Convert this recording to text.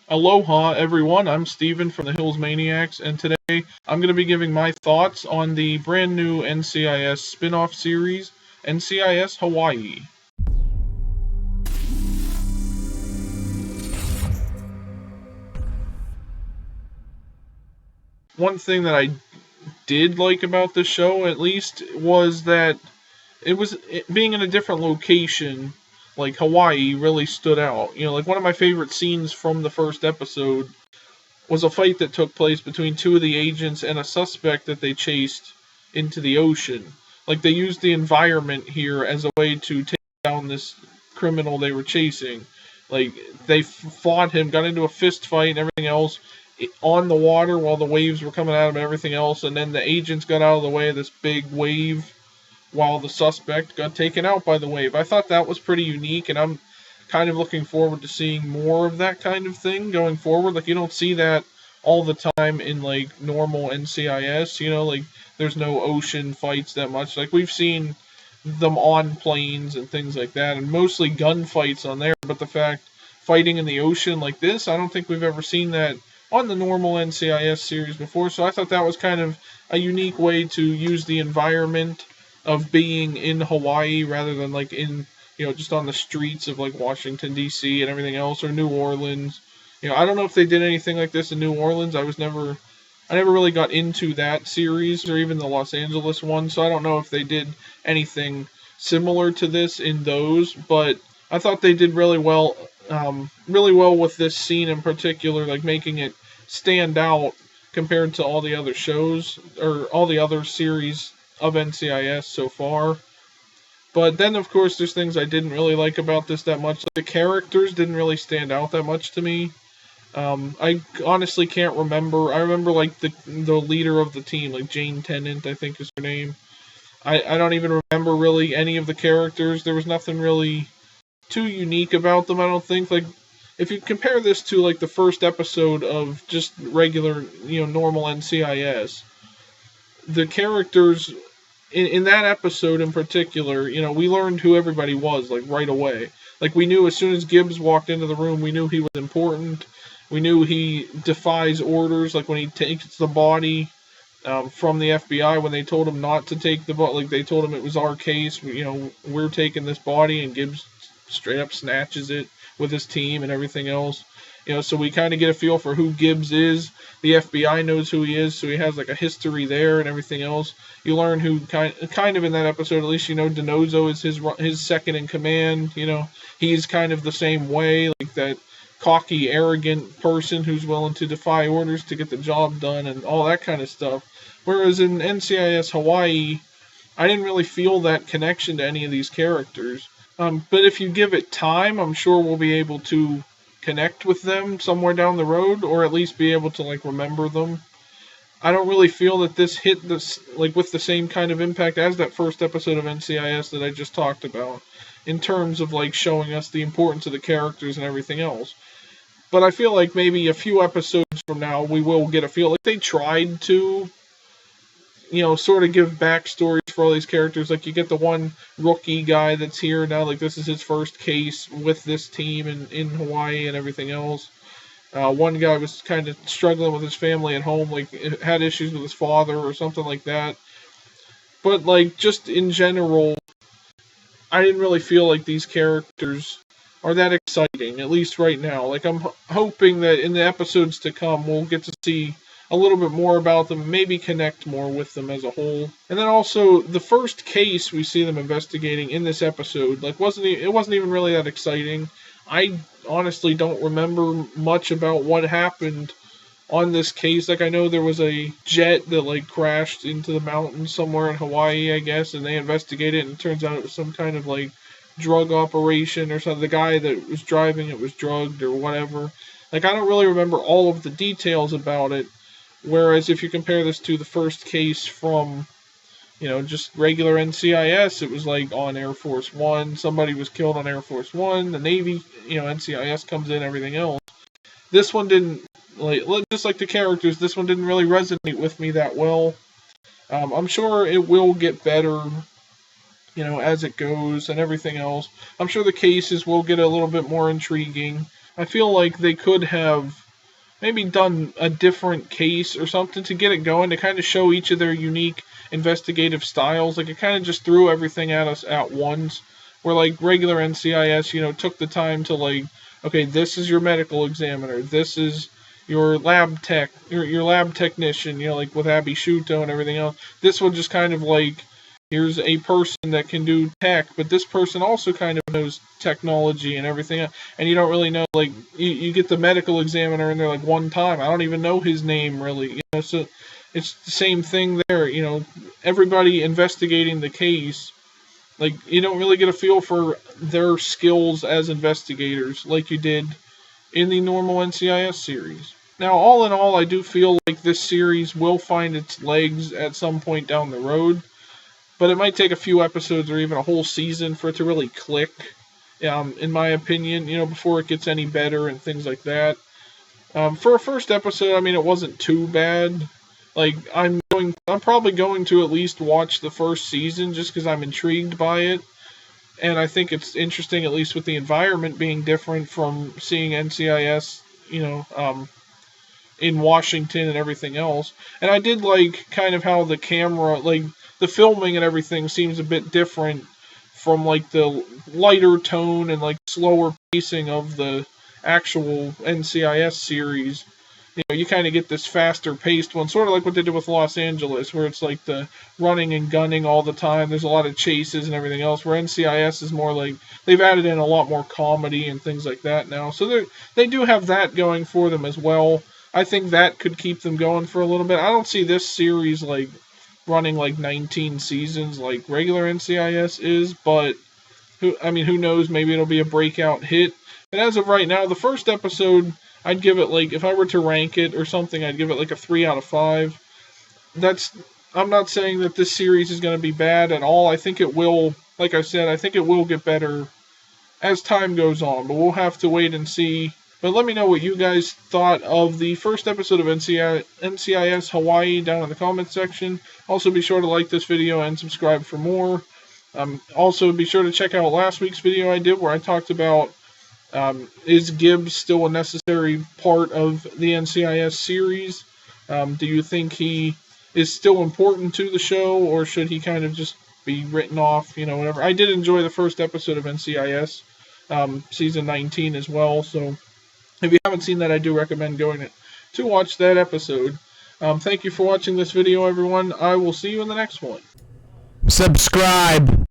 Aloha, everyone. I'm Steven from the Hills Maniacs, and today I'm going to be giving my thoughts on the brand new NCIS spin-off series, NCIS Hawaii. One thing that I did like about the show, at least, was that being in a different location, like Hawaii, really stood out. Like one of my favorite scenes from the first episode was a fight that took place between two of the agents and a suspect that they chased into the ocean. Like they used the environment here as a way to take down this criminal they were chasing. Like they fought him, got into a fist fight and everything else on the water while the waves were coming at him and everything else, and then the agents got out of the way of this big wave while the suspect got taken out by the wave. I thought that was pretty unique, and I'm kind of looking forward to seeing more of that kind of thing going forward. Like, you don't see that all the time in, like, normal NCIS, like, there's no ocean fights that much. Like, we've seen them on planes and things like that, and mostly gunfights on there, but the fact fighting in the ocean like this, I don't think we've ever seen that on the normal NCIS series before, so I thought that was kind of a unique way to use the environment of being in Hawaii rather than like in, just on the streets of like Washington D.C. and everything else, or New Orleans. I don't know if they did anything like this in New Orleans. I never really got into that series or even the Los Angeles one, so I don't know if they did anything similar to this in those, but I thought they did really well with this scene in particular, like making it stand out compared to all the other shows or all the other series of NCIS so far. But then, of course, there's things I didn't really like about this that much. Like, the characters didn't really stand out that much to me. I honestly can't remember. I remember, like, the leader of the team, like Jane Tennant, I think is her name. I don't even remember really any of the characters. There was nothing really too unique about them, I don't think. Like, if you compare this to, like, the first episode of just regular, normal NCIS, the characters in that episode in particular, we learned who everybody was, like, right away. Like, we knew as soon as Gibbs walked into the room, we knew he was important. We knew he defies orders, like when he takes the body from the FBI, when they told him not to take the body, like they told him it was our case, we're taking this body, and Gibbs straight up snatches it with his team and everything else. So we kind of get a feel for who Gibbs is. The FBI knows who he is, so he has like a history there and everything else. You learn who kind of in that episode, at least, DiNozzo is his second in command. He's kind of the same way, like that cocky, arrogant person who's willing to defy orders to get the job done and all that kind of stuff. Whereas in NCIS Hawaii, I didn't really feel that connection to any of these characters. But if you give it time, I'm sure we'll be able to connect with them somewhere down the road, or at least be able to like remember them. I don't really feel that this hit this like with the same kind of impact as that first episode of NCIS that I just talked about, in terms of like showing us the importance of the characters and everything else. But I feel like maybe a few episodes from now we will get a feel like they tried to sort of give backstories for all these characters. Like, you get the one rookie guy that's here now, like this is his first case with this team in Hawaii and everything else. One guy was kind of struggling with his family at home, like had issues with his father or something like that. But like, just in general, I didn't really feel like these characters are that exciting, at least right now. Like, I'm hoping that in the episodes to come we'll get to see a little bit more about them, maybe connect more with them as a whole. And then also, the first case we see them investigating in this episode, like, wasn't even really that exciting. I honestly don't remember much about what happened on this case. Like, I know there was a jet that, like, crashed into the mountains somewhere in Hawaii, I guess, and they investigated it, and it turns out it was some kind of, like, drug operation or something. The guy that was driving it was drugged or whatever. Like, I don't really remember all of the details about it. Whereas if you compare this to the first case from, just regular NCIS, it was like on Air Force One. Somebody was killed on Air Force One. The Navy, NCIS comes in, everything else. This one didn't, like, just like the characters, this one didn't really resonate with me that well. I'm sure it will get better, as it goes and everything else. I'm sure the cases will get a little bit more intriguing. I feel like they could have maybe done a different case or something to get it going, to kind of show each of their unique investigative styles. Like, it kind of just threw everything at us at once, where like regular NCIS, took the time to like, okay, this is your medical examiner, this is your lab tech, your lab technician, like with Abby Shuto and everything else. This one just kind of like, here's a person that can do tech, but this person also kind of knows technology and everything else. And you don't really know, like, you get the medical examiner in there like one time. I don't even know his name really, so it's the same thing there, everybody investigating the case, like, you don't really get a feel for their skills as investigators like you did in the normal NCIS series. Now, all in all, I do feel like this series will find its legs at some point down the road, but it might take a few episodes or even a whole season for it to really click, in my opinion, before it gets any better and things like that. For a first episode, I mean, it wasn't too bad. Like, I'm probably going to at least watch the first season just because I'm intrigued by it. And I think it's interesting, at least with the environment being different from seeing NCIS, in Washington and everything else. And I did like kind of how the camera, like the filming and everything seems a bit different from like the lighter tone and like slower pacing of the actual NCIS series. You kind of get this faster paced one, sort of like what they did with Los Angeles, where it's like the running and gunning all the time. There's a lot of chases and everything else, where NCIS is more like, they've added in a lot more comedy and things like that now. So they do have that going for them as well. I think that could keep them going for a little bit. I don't see this series like running like 19 seasons like regular NCIS is, but who knows, maybe it'll be a breakout hit. But as of right now, the first episode, I'd give it, like, if I were to rank it or something, I'd give it like a 3 out of 5. I'm not saying that this series is going to be bad at all. I think it will, like I said, I think it will get better as time goes on, but we'll have to wait and see. But let me know what you guys thought of the first episode of NCIS Hawaii down in the comments section. Also, be sure to like this video and subscribe for more. Also, be sure to check out last week's video I did where I talked about, is Gibbs still a necessary part of the NCIS series? Do you think he is still important to the show, or should he kind of just be written off, whatever? I did enjoy the first episode of NCIS, season 19 as well, so if you haven't seen that, I do recommend going to watch that episode. Thank you for watching this video, everyone. I will see you in the next one. Subscribe.